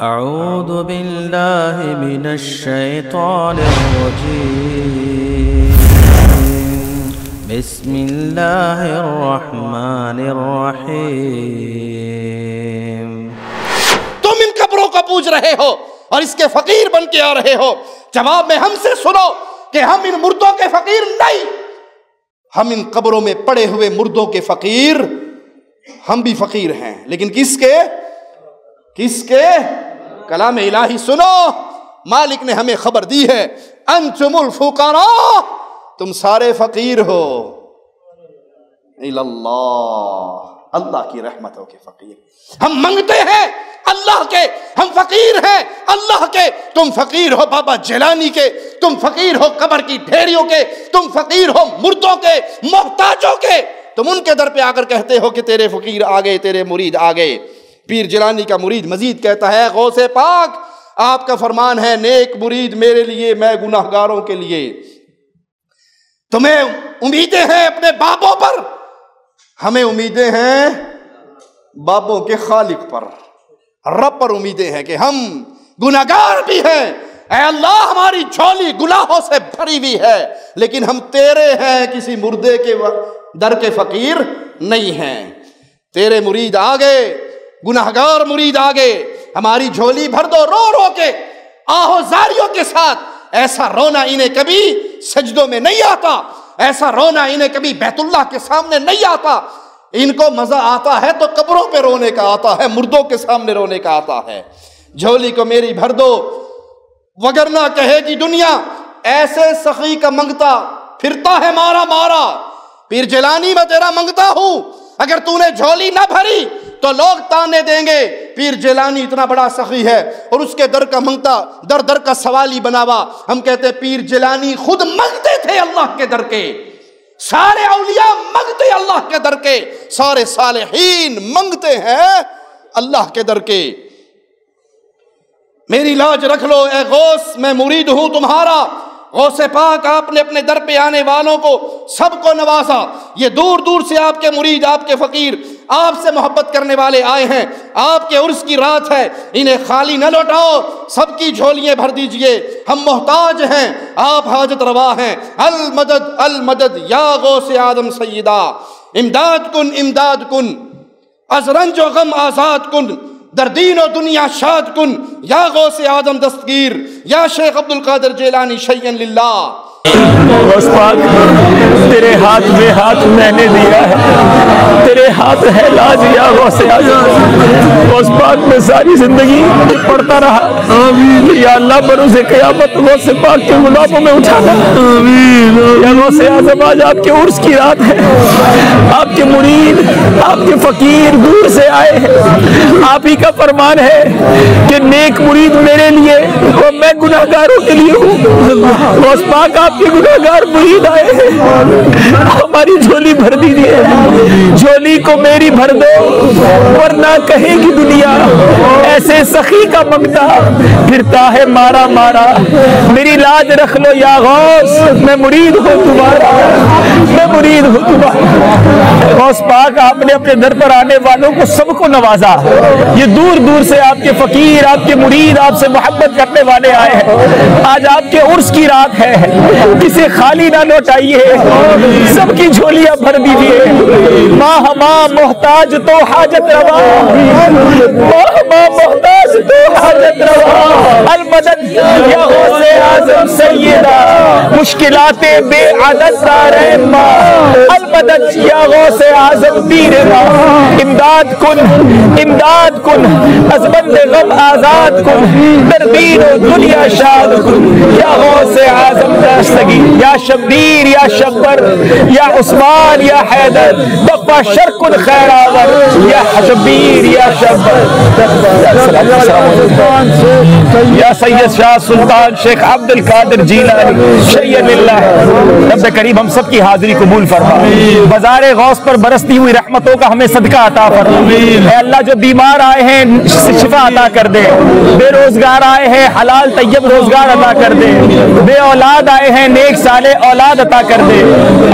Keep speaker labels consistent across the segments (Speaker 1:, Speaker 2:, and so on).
Speaker 1: अऊज़ु बिल्लाहि मिनश शैतानिर रजीम। बिस्मिल्लाहिर रहमानिर रहीम।
Speaker 2: तुम इन कब्रों को पूज रहे हो और इसके फकीर बन के आ रहे हो। जवाब में हमसे सुनो कि हम इन मुर्दों के फकीर नहीं, हम इन कब्रों में पड़े हुए मुर्दों के फकीर, हम भी फकीर हैं, लेकिन किसके? कलाम इलाही सुनो। मालिक ने हमें खबर दी है, अंतुमुल फुकरा, तुम सारे फकीर हो इल्लल्लाह, अल्लाह की रहमतों के फकीर। हम मांगते हैं अल्लाह के, हम फकीर हैं अल्लाह के। तुम फकीर हो बाबा जिलानी के, तुम फकीर हो कब्र की ढेरियों के, तुम फकीर हो मुर्दों के, मोहताजों के। तुम उनके दर पे आकर कहते हो कि तेरे फकीर आ गए, तेरे मुरीद आ गए। पीर जिलानी का मुरीद मजीद कहता है, गौसे पाक आपका फरमान है, नेक मुरीद मेरे लिए, मैं गुनाहगारों के लिए। तुम्हें उम्मीदें हैं अपने बापों पर, हमें उम्मीदें हैं बापों के खालिक पर, रब पर उम्मीदें हैं कि हम गुनाहगार भी हैं। ऐ अल्लाह, हमारी झोली गुनाहों से भरी हुई है, लेकिन हम तेरे हैं, किसी मुर्दे के दर के फकीर नहीं हैं। तेरे मुरीद आ गए, गुनाहगार मुरीद आ गए, हमारी झोली भर दो रो रो के, आहोजारियों के साथ। ऐसा रोना इन्हें कभी सजदों में नहीं आता, ऐसा रोना इन्हें कभी बैतुल्लाह के सामने नहीं आता। इनको मजा आता है तो कब्रों पे रोने का आता है, मुर्दों के सामने रोने का आता है। झोली को मेरी भर दो, वगरना कहेगी दुनिया, ऐसे सखी का मंगता फिरता है मारा मारा। पीर जिलानी, मैं तेरा मंगता हूं, अगर तूने झोली ना भरी तो लोग ताने देंगे, पीर जिलानी इतना बड़ा सखी है और उसके दर का मंगता दर दर का सवाली बनावा। हम कहते पीर जिलानी खुद मंगते थे अल्लाह के दर के, सारे औलिया मंगते अल्लाह के दर के, सारे सालेहीन मंगते हैं अल्लाह के दर के। मेरी लाज रख लो ए गौस, मैं मुरीद हूं तुम्हारा। गौसे पाक आपने अपने दर पे आने वालों को सबको नवाजा। ये दूर दूर से आपके मुरीद, आपके फकीर, आपसे मोहब्बत करने वाले आए हैं। आपके उर्स की रात है, इन्हें खाली न लौटाओ, सबकी झोलियां भर दीजिए। हम मोहताज हैं, आप हाजत रवा हैं। अल मदद या गौसे आदम सैयदा, इमदाद कुन अजरंज व गम आजाद कुन, दरदीन और दुनिया शाद कुन, या गौसे आदम दस्तगीर, या शेख अब्दुल कादर जिलानी शैयन लिल्लाह।
Speaker 3: तेरे हाथ में हाथ मैंने दिया है, तेरे हाथ है लाज या गौसे आज़म। उस पाक में सारी जिंदगी पढ़ता रहा, या अल्लाह बरोज़े क़यामत गौसे पाक के गुलामों में उठाना। या गौसे आज़म, आज आपके उर्स की रात है, आपके मुरीद, आपके फकीर दूर से आए हैं। आप ही का फरमान है कि नेक मुरीद मेरे लिए और मैं गुनाहगारों के लिए हूँ। उस पाक आपके गुनाहगार मुरीद आए हैं, हमारी झोली भर दीजिए, झोली को मेरी भर दो, वरना कहेगी दुनिया ऐसे सखी का मंगता फिरता है मारा मारा। मेरी लाज रख लो या गौस, मैं मुरीद हूँ तुम्हारा, मैं मुरीद हूँ तुम्हारा। गौस पाक आपने अपने दर पर आने वालों को सबको नवाजा। ये दूर दूर से आपके फकीर, आपके मुरीद, आपसे मोहब्बत करने वाले आए हैं। आज आपके उर्स की रात है, किसे खाली ना लौटाइए, सबकी झोलियां भर दीजिए। माँ मोहताज तो हाजत रवा, माँ मोहताज तो हाजत रवा। अल मदद या गौसे आज़म सैयदा, मुश्किलाते बेअदद दारे माँ। अल मदद या गौसे आज़म दीरना, इमदाद कुन अज़बंद गम आजाद कुन, दरदीन दुनिया शाद कुन, या गौसे आज़म दस्तगीर, या शब्बीर या शब्बर, या उस्मान या हैदर, बप्पा शर्कुन खैरावर, या शब्बीर या शब्बर, या सैयद शाह सुल्तान शेख अब्दुल कादर जिलानी शैयन लिल्लाह। रब करीम हम सब की हाजिरी कबूल फरमा, मज़ार गौस पर बरसती हुई रहमतों का हमें सदका अता फरमा। अल्लाह जो बीमार आए हैं शिफा अता कर दे, बेरोजगार आए हैं हलाल तैयब रोजगार अता कर दे, बे औलाद आए हैं नेक साले औलाद अता कर दे,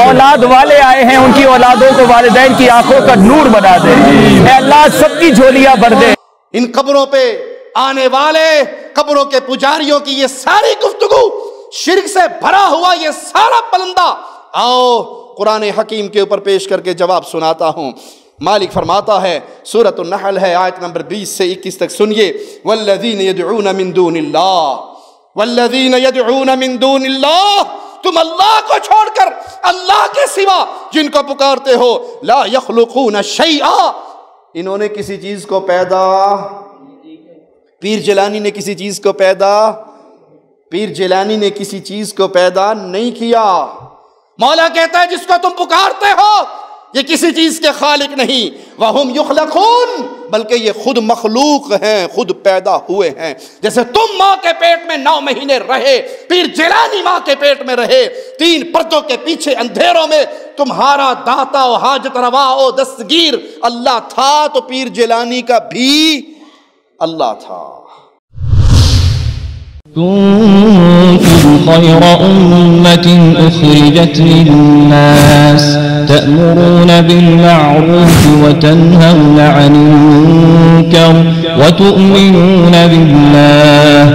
Speaker 3: औलाद वाले आए हैं उनकी औलादों को वालिदैन की आंखों का नूर बना दे। अल्लाह सबकी झोलियां भर दे।
Speaker 2: इन कब्रों पे आने वाले कब्रों के पुजारियों की ये सारी गुफ्तगू, शिर्क से भरा हुआ ये सारा पलंदा, आओ कुरान हकीम के ऊपर पेश करके जवाब सुनाता हूँ। मालिक फरमाता है, सूरत अन-नहल है, आयत नंबर 20 से 21 तक सुनिए। वल्लज़ीन यदऊन मिन दूनिल्लाह, वल्लज़ीन यदऊन मिन दूनिल्लाह, तुम अल्लाह को छोड़कर अल्लाह के सिवा जिनको पुकारते हो, ला यख्लुकून शैआ, इन्होंने किसी चीज को पैदा, पीर जिलानी ने किसी चीज को पैदा, पीर जिलानी ने किसी चीज को पैदा नहीं किया। मौला कहता है जिसको तुम पुकारते हो ये किसी चीज के खालिक नहीं, वहुम युखलकून, बल्कि ये खुद मखलूक हैं, खुद पैदा हुए हैं। जैसे तुम माँ के पेट में 9 महीने रहे, पीर जिलानी माँ के पेट में रहे, 3 पर्दों के पीछे अंधेरों में तुम्हारा दाता और हाजत रवा ओ दस्तगीर अल्लाह था, तो पीर जिलानी का भी अल्लाह था।
Speaker 4: कुंतुम खैरा उम्मतिन उखरिजत लिन्नास तअमुरूना बिल-मअरूफ व तन्हौना अनिल मुनकर व तु'मिनूना बिल्लाह